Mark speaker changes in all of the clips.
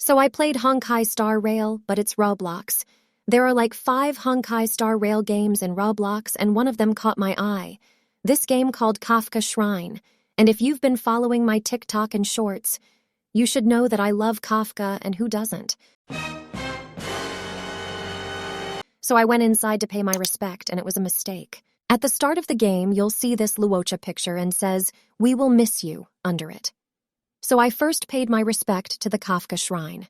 Speaker 1: So I played Honkai Star Rail, but it's Roblox. There are like 5 Honkai Star Rail games in Roblox, and one of them caught my eye. This game called Kafka Shrine. And if you've been following my TikTok and shorts, you should know that I love Kafka, and who doesn't? So I went inside to pay my respect, and it was a mistake. At the start of the game, you'll see this Luocha picture and says, "We will miss you," under it. So I first paid my respect to the Kafka Shrine,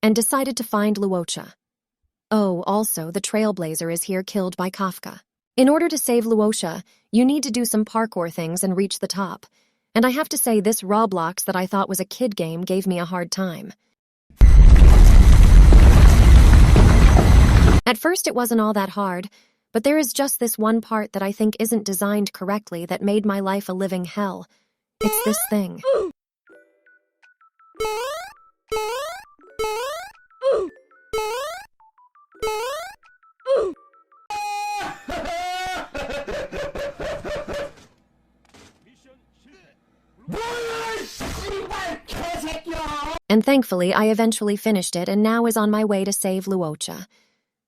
Speaker 1: and decided to find Luocha. Oh, also, the Trailblazer is here killed by Kafka. In order to save Luocha, you need to do some parkour things and reach the top. And I have to say, this Roblox that I thought was a kid game gave me a hard time. At first it wasn't all that hard, but there is just this one part that I think isn't designed correctly that made my life a living hell. It's this thing. And thankfully, I eventually finished it and now is on my way to save Luocha.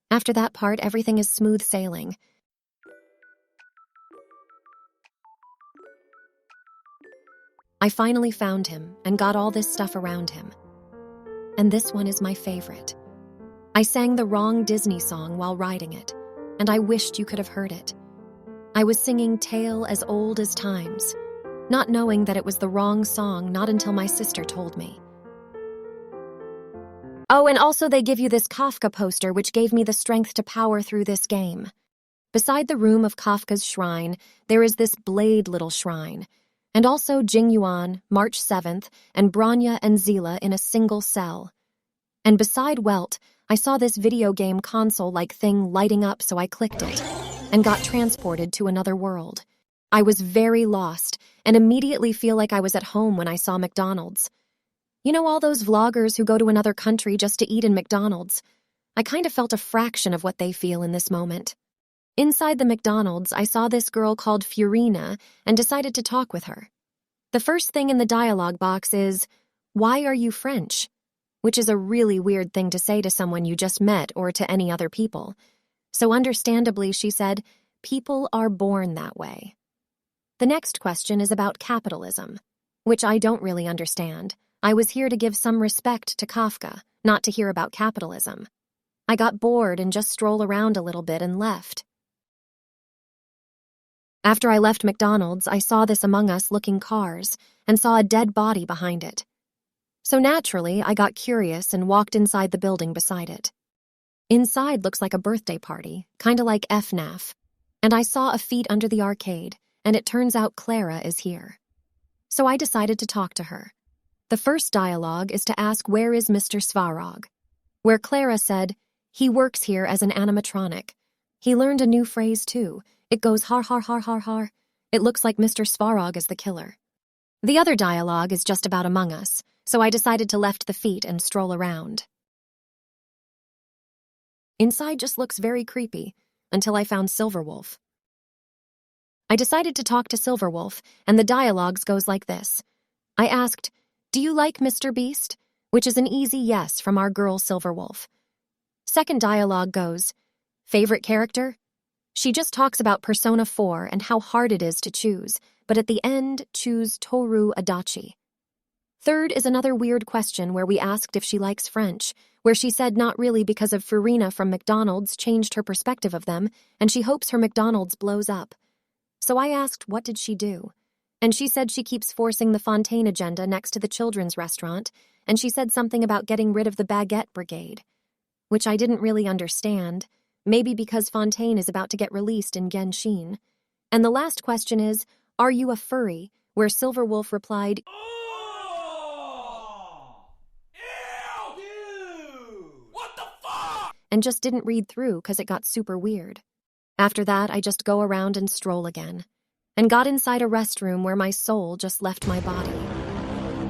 Speaker 1: After that part, everything is smooth sailing. I finally found him and got all this stuff around him. And this one is my favorite. I sang the wrong Disney song while riding it, and I wished you could have heard it. I was singing Tale as Old as Times, not knowing that it was the wrong song not until my sister told me. Oh, and also they give you this Kafka poster which gave me the strength to power through this game. Beside the room of Kafka's shrine, there is this blade little shrine, and also Jingyuan, March 7th, and Branya and Zila in a single cell. And beside Welt, I saw this video game console-like thing lighting up, so I clicked it, and got transported to another world. I was very lost, and immediately feel like I was at home when I saw McDonald's. You know all those vloggers who go to another country just to eat in McDonald's? I kind of felt a fraction of what they feel in this moment. Inside the McDonald's, I saw this girl called Furina and decided to talk with her. The first thing in the dialogue box is, "Why are you French?" Which is a really weird thing to say to someone you just met or to any other people. So understandably, she said, "People are born that way." The next question is about capitalism, which I don't really understand. I was here to give some respect to Kafka, not to hear about capitalism. I got bored and just strolled around a little bit and left. After I left McDonald's, I saw this Among Us-looking cars and saw a dead body behind it. So naturally, I got curious and walked inside the building beside it. Inside looks like a birthday party, kinda like FNAF, and I saw a feet under the arcade, and it turns out Clara is here. So I decided to talk to her. The first dialogue is to ask where is Mr. Svarog, where Clara said, "He works here as an animatronic." He learned a new phrase too. It goes har har har har har. It looks like Mr. Svarog is the killer. The other dialogue is just about Among Us, so I decided to left the feet and stroll around. Inside just looks very creepy, until I found Silverwolf. I decided to talk to Silverwolf, and the dialogues goes like this. I asked, "Do you like Mr. Beast?" Which is an easy yes from our girl Silverwolf. Second dialogue goes, "Favorite character?" She just talks about Persona 4 and how hard it is to choose, but at the end, choose Toru Adachi. Third is another weird question where we asked if she likes French, where she said not really because of Furina from McDonald's changed her perspective of them, and she hopes her McDonald's blows up. So I asked, what did she do? And she said she keeps forcing the Fontaine agenda next to the children's restaurant, and she said something about getting rid of the Baguette Brigade, which I didn't really understand, maybe because Fontaine is about to get released in Genshin. And the last question is, are you a furry? Where Silverwolf replied,
Speaker 2: Ew! What the fuck?
Speaker 1: And just didn't read through because it got super weird. After that, I just go around and stroll again, and got inside a restroom where my soul just left my body.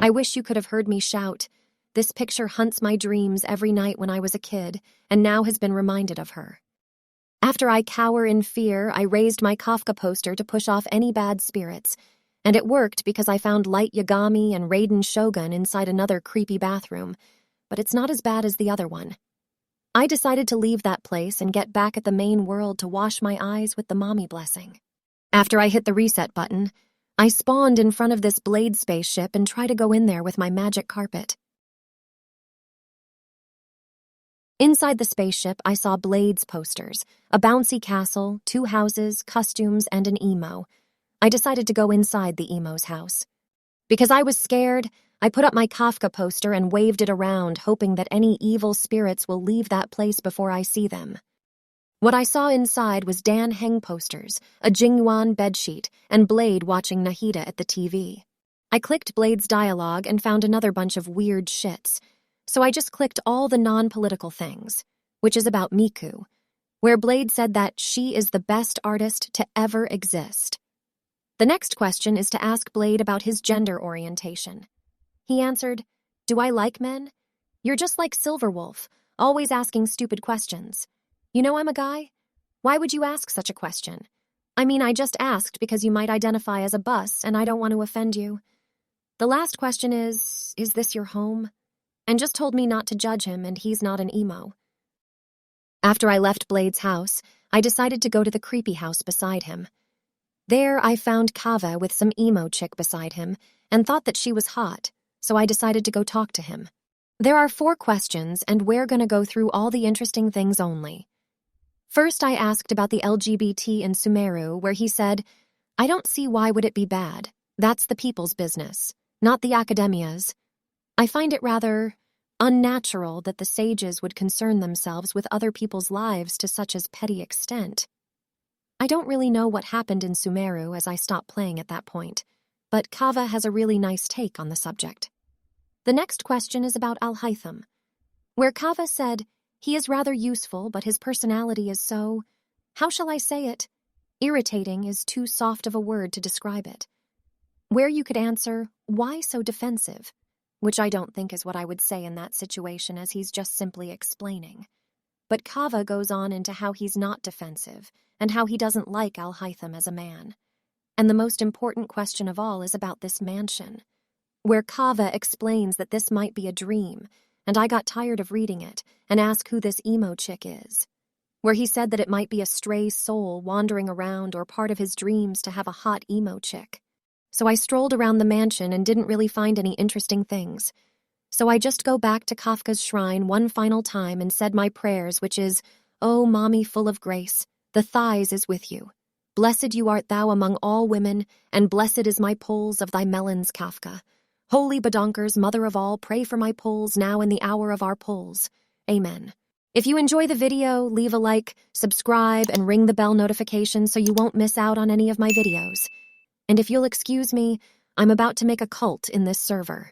Speaker 1: I wish you could have heard me shout. This picture hunts my dreams every night when I was a kid, and now has been reminded of her. After I cower in fear, I raised my Kafka poster to push off any bad spirits, and it worked because I found Light Yagami and Raiden Shogun inside another creepy bathroom, but it's not as bad as the other one. I decided to leave that place and get back at the main world to wash my eyes with the mommy blessing. After I hit the reset button, I spawned in front of this Blade spaceship and tried to go in there with my magic carpet. Inside the spaceship, I saw Blade's posters, a bouncy castle, 2 houses, costumes, and an emo. I decided to go inside the emo's house. Because I was scared, I put up my Kafka poster and waved it around, hoping that any evil spirits will leave that place before I see them. What I saw inside was Dan Heng posters, a Jingyuan bedsheet, and Blade watching Nahida at the TV. I clicked Blade's dialogue and found another bunch of weird shits. So I just clicked all the non-political things, which is about Miku, where Blade said that she is the best artist to ever exist. The next question is to ask Blade about his gender orientation. He answered, "Do I like men? You're just like Silverwolf, always asking stupid questions. You know I'm a guy? Why would you ask such a question? I mean, I just asked because you might identify as a bus and I don't want to offend you. The last question is this your home?" And just told me not to judge him and he's not an emo. After I left Blade's house, I decided to go to the creepy house beside him. There I found Kava with some emo chick beside him and thought that she was hot, so I decided to go talk to him. There are 4 questions and we're gonna go through all the interesting things only. First, I asked about the LGBT in Sumeru, where he said, "I don't see why would it be bad. That's the people's business, not the academia's. I find it rather unnatural that the sages would concern themselves with other people's lives to such a petty extent." I don't really know what happened in Sumeru as I stopped playing at that point, but Kava has a really nice take on the subject. The next question is about Al-Haytham, where Kava said, "He is rather useful, but his personality is so, how shall I say it? Irritating is too soft of a word to describe it." Where you could answer, "Why so defensive?" Which I don't think is what I would say in that situation, as he's just simply explaining. But Kava goes on into how he's not defensive and how he doesn't like Al-Haytham as a man. And the most important question of all is about this mansion, where Kava explains that this might be a dream, and I got tired of reading it and asked who this emo chick is, where he said that it might be a stray soul wandering around or part of his dreams to have a hot emo chick. So I strolled around the mansion and didn't really find any interesting things. So I just go back to Kafka's Shrine one final time and said my prayers, which is, "O mommy full of grace, the thighs is with you. Blessed you art thou among all women, and blessed is my poles of thy melons, Kafka. Holy Badonkers, mother of all, pray for my poles now in the hour of our poles. Amen." If you enjoy the video, leave a like, subscribe, and ring the bell notification so you won't miss out on any of my videos. And if you'll excuse me, I'm about to make a cult in this server.